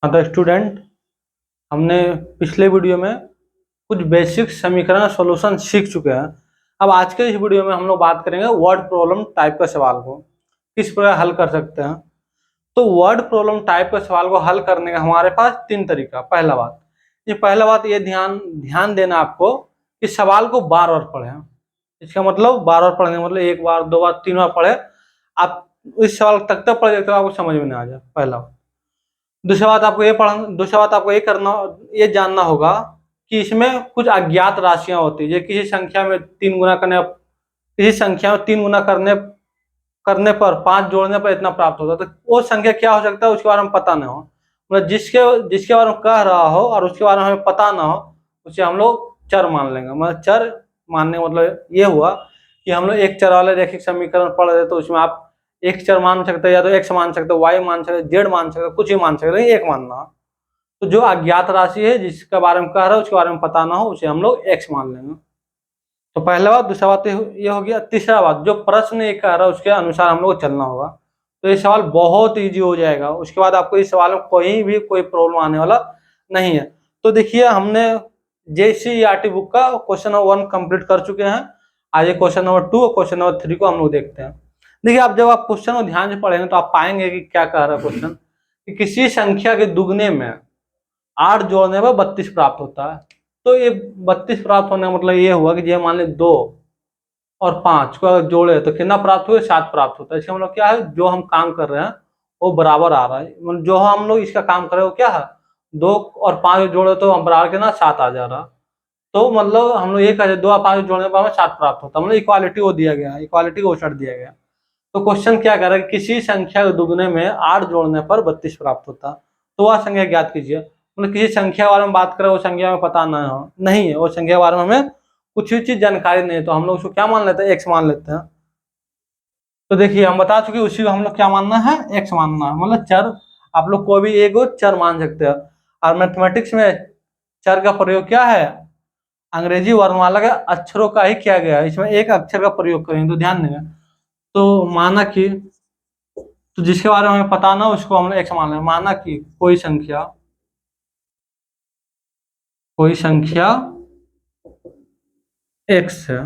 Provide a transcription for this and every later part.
हाँ तो स्टूडेंट, हमने पिछले वीडियो में कुछ बेसिक समीकरण सॉल्यूशन सीख चुके हैं। अब आज के इस वीडियो में हम लोग बात करेंगे वर्ड प्रॉब्लम टाइप का सवाल को किस प्रकार हल कर सकते हैं। तो वर्ड प्रॉब्लम टाइप के सवाल को हल करने का हमारे पास तीन तरीका। पहला बात ये ध्यान ध्यान देना आपको कि सवाल को बार बार पढ़ें। इसका मतलब बार बार पढ़ने का मतलब एक बार, दो बार, तीन बार पढ़े। आप इस सवाल तक पढ़ सकते हो, आपको समझ में नहीं आ जाए। पहला बात। दूसरा बात आपको ये जानना होगा कि इसमें कुछ अज्ञात राशियां होती है। किसी संख्या में तीन गुना करने पर 5 जोड़ने पर इतना प्राप्त होता है। तो वो संख्या क्या हो सकता है उसके बारे में पता नहीं हो, मतलब जिसके जिसके बारे में कह रहा हो और उसके बारे में हमें पता ना हो, उसे हम लोग चर मान लेंगे। मतलब चर मानने का मतलब ये हुआ कि हम लोग एक चर वाले रैखिक समीकरण पढ़ रहे, तो उसमें आप एक चर मान सकते हो, या तो एक्स मान सकते हो, वाई मान सकते हो, जेड मान सकते हो, कुछ भी मान सकते हो, एक मानना। तो जो अज्ञात राशि है जिसके बारे में कह रहा है उसके बारे में पता ना हो, उसे हम लोग एक्स मान लेंगे। तो पहला बात। दूसरा बात ये हो गया। तीसरा बात, जो प्रश्न ये कह रहा है उसके अनुसार हम लोग चलना होगा। तो ये सवाल बहुत इजी हो जाएगा। उसके बाद आपको इस सवाल में कोई प्रॉब्लम आने वाला नहीं है। तो देखिए, हमने JCERT बुक का क्वेश्चन नंबर 1 कंप्लीट कर चुके हैं। आज क्वेश्चन नंबर 2 और क्वेश्चन नंबर 3 को हम लोग देखते हैं। देखिए, आप जब आप क्वेश्चन को ध्यान से पढ़ेंगे तो आप पाएंगे कि क्या कह रहा है क्वेश्चन, कि किसी संख्या के दुगने में 8 जोड़ने पर 32 प्राप्त होता है। तो ये 32 प्राप्त होने का मतलब ये हुआ कि ये मान लें 2 और 5 को अगर जोड़े तो कितना प्राप्त हुए, 7 प्राप्त होता है। इसका मतलब क्या है, जो हम काम कर रहे हैं वो बराबर आ रहा है। मतलब जो हम लोग इसका काम कर रहे हैं वो क्या है, 2 और 5 जोड़े तो हम बराबर के ना 7 आ जा रहा। तो मतलब हम लोग ये कह रहे 2 और 5 जोड़ने पर हमें 7 प्राप्त होता है। मतलब इक्वालिटी को दिया गया, इक्वालिटी को छड़ दिया गया। तो क्वेश्चन क्या कह रहा है, किसी संख्या के दुगने में 8 जोड़ने पर 32 प्राप्त होता है। तो वह संख्या ज्ञात कीजिए। मतलब किसी संख्या के बारे में बात करें, वो संख्या में पता नहीं है, वो संख्या के बारे में हमें कुछ भी चीज जानकारी नहीं है, तो हम लोग उसको क्या मान लेते हैं, एक्स मान लेते हैं। तो देखिए, हम बता चुके उसी को हम लोग क्या मानना है, एक्स मानना है। मतलब चर, आप लोग कोई भी एक चर मान सकते हैं। और मैथमेटिक्स में चर का प्रयोग क्या है, अंग्रेजी वर्णमाला के अक्षरों का ही किया गया है। इसमें एक अक्षर का प्रयोग करेंगे, तो ध्यान देंगे। तो माना कि, तो जिसके बारे में हमें पता ना उसको हम एक्स मान लें। माना कि कोई संख्या एक्स है,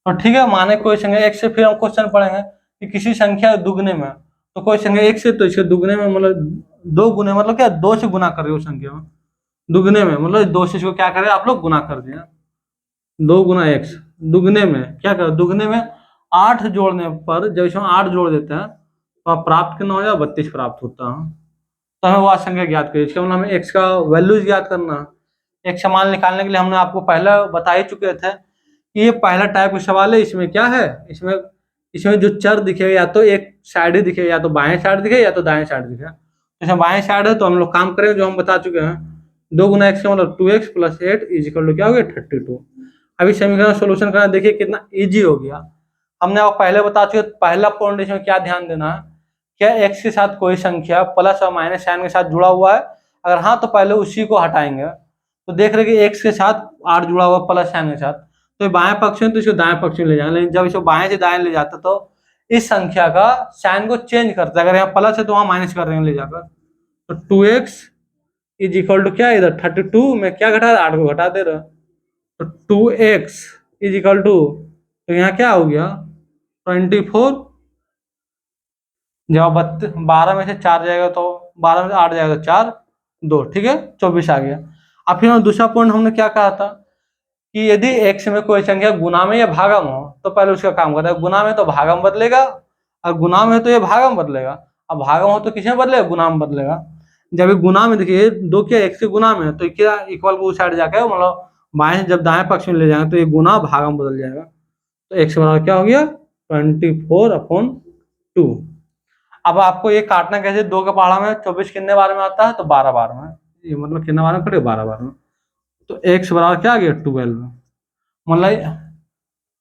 और ठीक है, माने कोई संख्या एक्स से, फिर हम क्वेश्चन पढ़ेंगे कि किसी संख्या दुगने में, तो कोई संख्या एक्स है तो इसके दुगने में मतलब 2 गुने, मतलब क्या 2 से गुना कर रहे हो संख्या में। दुगने में मतलब 2 से इसको क्या करें आप लोग, गुना कर दिया। 2 गुना एक्स। दुगने में क्या कर, दुगने में 8 जोड़ने पर जब इसमें 8 जोड़ देते हैं तो आप प्राप्त कितना हो जाए, 32 प्राप्त होता है। तो हमें वह संख्या ज्ञात करिए। इसका मतलब हमें एक्स का वैल्यू ज्ञात करना है। एक्स का मान निकालने के लिए हमने आपको पहले बता ही चुके थे कि ये पहला टाइप का सवाल है। इसमें क्या है, इसमें इसमें जो चर दिखेगा या तो एक साइड ही दिखेगा, या तो बाएं साइड दिखेगा, या तो दाएं साइड दिखेगा। इसमें बाएं साइड है तो हम लोग काम करेंगे जो हम बता चुके हैं। 2 गुना एक्स का मतलब 2x plus 8 is equal to क्या हो गया, 32। अभी समीकरण सोल्यूशन करना, देखिए कितना इजी हो गया। हमने आपको पहले बता चुके, पहला पॉइंट इसमें क्या ध्यान देना है, क्या एक्स के साथ कोई संख्या प्लस और माइनस साइन के साथ जुड़ा हुआ है। अगर हाँ तो पहले उसी को हटाएंगे। तो देख रहे कि एक्स के साथ 8 जुड़ा हुआ प्लस साइन के साथ, तो बाएं पक्ष में तो इसको दाएं पक्ष में ले जाएंगे। लेकिन जब इसको बाएं से दाएं ले जाते तो इस संख्या का साइन को चेंज करता है। अगर यहाँ प्लस है तो वहां माइनस कर देंगे ले जाकर। तो 2x इज इक्वल टू क्या, इधर 32 में क्या घटा, 8 को घटा दे रहा। तो 2x इज इक्वल टू, तो यहाँ क्या हो गया 24। जब 12 में से 4 जाएगा तो 12 में से 8 जाएगा तो 4 2, ठीक है, 24 आ गया। अब फिर दूसरा पॉइंट हमने क्या कहा था कि यदि एक्स में कोई संख्या गुना में या भागम हो तो पहले उसका काम करता है। गुना में तो भागम बदलेगा, और गुना में तो ये भागम बदलेगा। अब भागम हो तो किसमें बदलेगा, गुना में बदलेगा। जब ये गुना में, देखिए 2 क्या एक्स के गुना में है, तो क्या इक्वल को उस साइड जाकर मतलब बाएं जब दाएं पक्ष में ले जाएंगे तो ये गुना भागम बदल जाएगा। तो एक्स बराबर क्या हो गया, 24/2। अब आपको ये काटना कैसे, 2 के पहाड़ा में 24 कितने बार में आता है, तो 12 बार में। ये मतलब कितने बार में करेगा, 12 बार में। तो एक्स बराबर क्या आ गया, 12। मतलब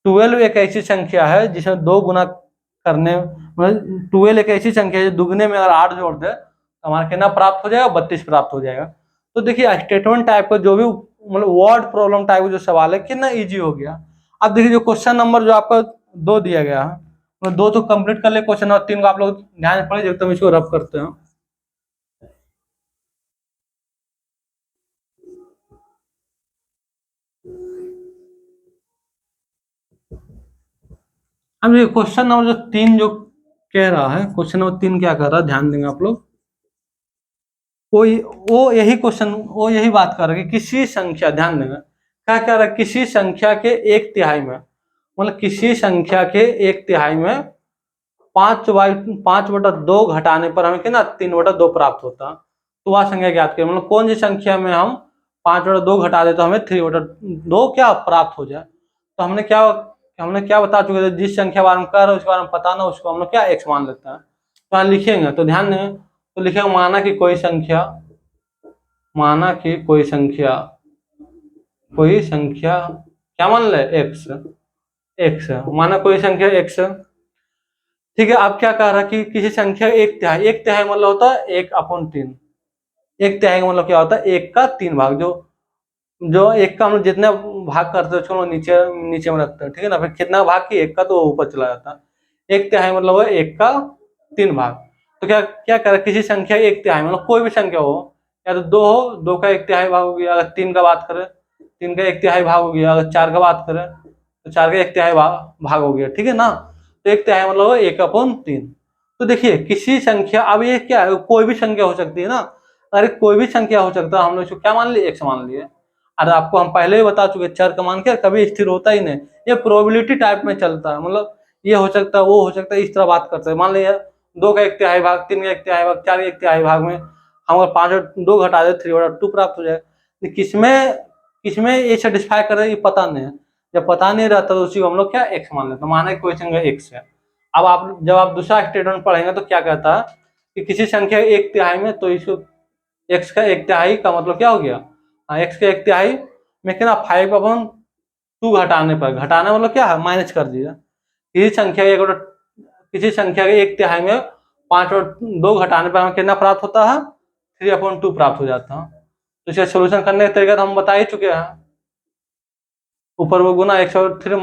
12 एक ऐसी संख्या है जिसमें 2 गुना करने, मतलब 12 एक ऐसी संख्या है दुगने में अगर 8 जोड़ दे तो हमारा कितना प्राप्त हो जाएगा, 32 प्राप्त हो जाएगा। तो देखिए, स्टेटमेंट टाइप का जो भी मतलब वर्ड प्रॉब्लम टाइप का जो सवाल है कितना इजी हो गया। अब देखिए, जो क्वेश्चन नंबर जो आपका 2 दिया गया है, मतलब 2 तो कंप्लीट कर ले, क्वेश्चन नंबर 3 को आप लोग ध्यान से पढ़े, जब तक इसको रब करते हैं। अब ये क्वेश्चन नंबर जो 3 जो कह रहा है, क्वेश्चन नंबर 3 क्या कर रहा है, ध्यान देंगे आप लोग। वो यही क्वेश्चन, वो यही बात कर रहा है कि किसी संख्या, ध्यान देंगे क्या कह रहा है, किसी संख्या के 1/3 में, मतलब किसी संख्या के 1/3 में 5/2 घटाने पर हमें कितना 3/2 प्राप्त होता। तो वह संख्या ज्ञात करें, मतलब कौन सी संख्या में हम 5/2 घटा दे तो हमें 3/2 क्या प्राप्त हो जाए। तो हमने क्या बता चुके थे, जिस संख्या बारे में कर रहे उसके बारे में पता ना, उसको हम लोग क्या x मान लेते हैं। तो यहाँ लिखेंगे तो ध्यान देंगे, तो लिखेंगे माना कि कोई संख्या, माना कि कोई संख्या क्या मान ले, x माना कोई संख्या x। ठीक है, अब क्या कह रहा है कि किसी संख्या 1/3 मतलब होता है 1/3। 1/3 का मतलब क्या होता है, 1 का 3 भाग। जो जो 1 का हम लोग जितने भाग करते हैं उसको नीचे नीचे में रखते हैं, ठीक है ना। फिर कितना भाग की 1 का, तो ऊपर चला जाता है। 1/3 मतलब है 1 का 3 भाग। तो क्या क्या करें, किसी संख्या 1/3 मतलब कोई भी संख्या हो, या तो 2 हो, 2 का 1/3 भाग हो गया। अगर 3 का बात करें, 3 का 1/3 भाग हो गया। अगर 4 का बात करें तो 4 का 1/3 भाग हो गया, ठीक है ना। तो 1/3 मतलब 1/3। तो देखिए किसी संख्या, अब ये क्या है, कोई भी संख्या हो सकती है ना। अरे कोई भी संख्या हो सकता है, हम लोग इसको क्या मान लिए, x मान लिए। अरे आपको हम पहले ही बता चुके, चर का मान क्या कभी स्थिर होता ही नहीं, ये प्रोबेबिलिटी टाइप में चलता है। मतलब ये हो सकता है, वो हो सकता है, इस तरह बात करते हैं। मान लीजिए 2 का 1/3 भाग, 3 का 1/3 भाग, 4 का 1/3 भाग में हम अगर 5/2 घटा दे 3/2 प्राप्त हो जाए। तो किसमें किसमें ये सेटिस्फाई करे ये पता नहीं है। जब पता नहीं रहता तो उसी को हम लोग क्या x मान लेते हैं, माना कोई संख्या x है। अब आप जब आप दूसरा स्टेटमेंट पढ़ेंगे तो क्या कहता है कि किसी संख्या 1/3 में, तो इसको x का 1/3 का मतलब क्या हो गया, x का 1/3 में कितना 5/2 घटाने पर, घटाना मतलब क्या है, माइनस कर दिया। किसी संख्या के 1/3 में 5/2 घटाने पर हमें कितना प्राप्त होता है, 3/2 प्राप्त हो जाता है। तो इसका सोल्यूशन करने का तरीका तो हम बता ही चुके हैं। ऊपर वो गुना x/3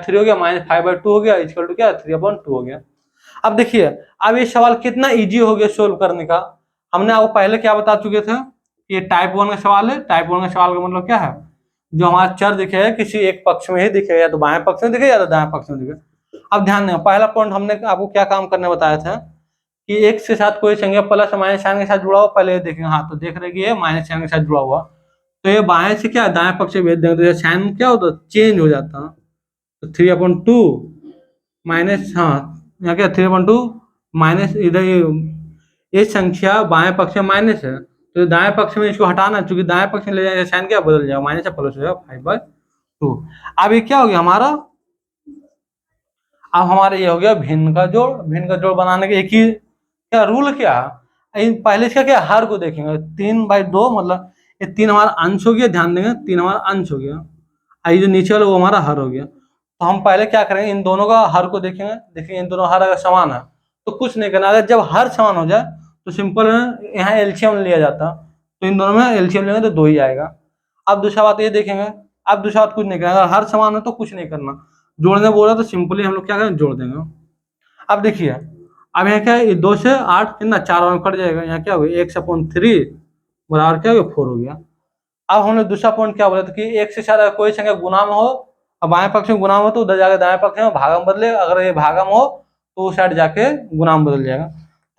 हो गया, -5/2 हो गया, इक्वल टू क्या 3/2 हो गया। अब देखिए, अब ये सवाल कितना इजी हो गया सोल्व करने का। हमने आपको पहले क्या बता चुके थे कि ये टाइप 1 का सवाल है। टाइप 1 का सवाल का मतलब क्या है, जो हमारा चर दिखे किसी एक पक्ष में ही दिखे, या तो बाएं पक्ष में दिखे या तो दाएं पक्ष में दिखे। अब ध्यान दें, पहला पॉइंट हमने आपको क्या काम करने बताया था कि x के साथ कोई संख्या प्लस माइनस साइन के साथ जुड़ा हुआ, पहले ये देखेंगे। हाँ, तो देख रहे कि ये माइनस साइन के साथ जुड़ा हुआ, तो ये बाएं से क्या दाएं पक्ष से भेज देंगे, तो साइन क्या होता है, चेंज हो जाता है। तो 3/2 माइनस, हाँ यहाँ क्या 3/2 माइनस, इधर ये संख्या बाएं पक्ष में माइनस है, तो दाएं पक्ष में इसको हटाना, चूंकि दाएं पक्ष में ले जाएगा साइन क्या बदल जाएगा, माइनस से प्लस हो जाएगा 5/2। अब ये क्या हो गया हमारा, अब हमारा ये हो गया भिन्न का जोड़। भिन्न का जोड़ बनाने के एक ही क्या रूल क्या है, पहले इसका क्या हर को देखेंगे। 3/2 मतलब ये 3 हमारा अंश हो गया, ध्यान देंगे 3 हमारा अंश हो गया, ये जो नीचे वाला वो हमारा हर हो गया। तो हम पहले क्या करेंगे, इन दोनों का हर को देखेंगे। देखिए इन दोनों हर अगर समान है तो कुछ नहीं करना। अगर जब हर समान हो जाए तो सिंपल है, यहाँ एलसीएम लिया जाता, तो इन दोनों में एलसीएम लेंगे तो 2 ही आएगा। अब दूसरा बात ये देखेंगे, अब दूसरा बात कुछ नहीं करना, अगर हर समान हो तो कुछ नहीं करना। जोड़ने बोला तो सिंपली हम लोग क्या करें, जोड़ देंगे। अब देखिए, अब यहाँ क्या है, 2 से 8 कितना 4 में कट जाएगा, यहाँ क्या हो गया x/3 बराबर क्या हो गया 4 हो गया। अब हमने दूसरा पॉइंट क्या बोला था कि एक से ज्यादा कोई संख्या गुना में हो, अब बाएं पक्ष में गुना में हो तो उधर जाके दाएं पक्ष में भागा में बदले, अगर ये भागा में हो तो उस साइड जाके गुना में बदल जाएगा।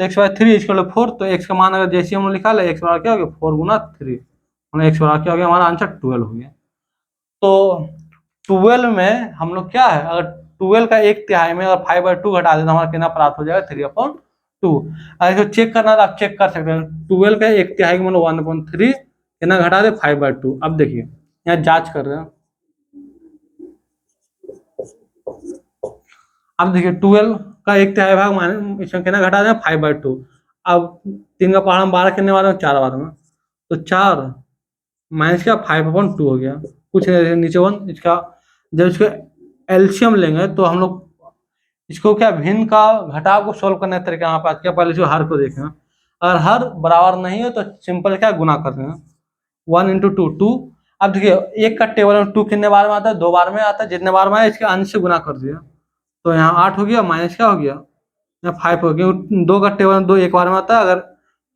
तो x/3 इक्वल 4, तो x का मान अगर जैसे हम निकाला x बराबर क्या हो गया 4 गुना 3, मतलब x बराबर क्या हो गया, हमारा आंसर 12 हो गया। तो 12 में हम लोग क्या है, अगर 12 का 1/3 में अगर 5/2 घटा दें तो हमारा कितना प्राप्त हो जाएगा 3/2। अगर इसको चेक करना तो आप चेक कर सकते हैं, 12 का 1/3 मतलब 1/3 कितना घटा दे 5/2। अब देखिए यहाँ जांच कर रहे हैं, अब देखिए 12 का 1/3 भाग माइनस इसमें कितना घटा दें 5/2। अब 3 का पहाड़ा 12 कितने बार में 4 बार में, तो 4 माइनस का 5/2 हो गया, कुछ नहीं नीचे 1 इसका। जब इसको एलसीएम लेंगे तो हम लोग इसको क्या भिन्न का घटाव को सोल्व करने का तरीका यहाँ पे क्या, पहले इसको हर को देखें। अगर हर बराबर नहीं हो तो सिंपल क्या गुना कर देंगे, 1 × 2 2। अब देखिए एक का टेबल में 2 कितने बार में आता है, 2 बार में आता है, जितने बार में आया इसके अंश से गुना कर दिया, तो यहाँ 8 हो गया, माइनस क्या हो गया, यहाँ 5 हो गया। 2 का टेबल में 2 एक बार में आता है, अगर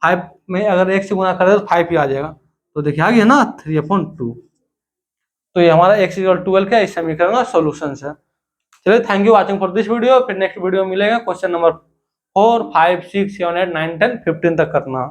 5 में अगर 1 से गुना कर दे तो 5 ही आ जाएगा, तो देखिए आ गया ना 3/2। तो ये हमारा x = 12 का इस समीकरण का सोल्यूशन है। चलिए, thank you watching for this video. फिर नेक्स्ट वीडियो मिलेगा। क्वेश्चन नंबर 4, 5, 6, 7, 8, 9, 10, 15 तक करना।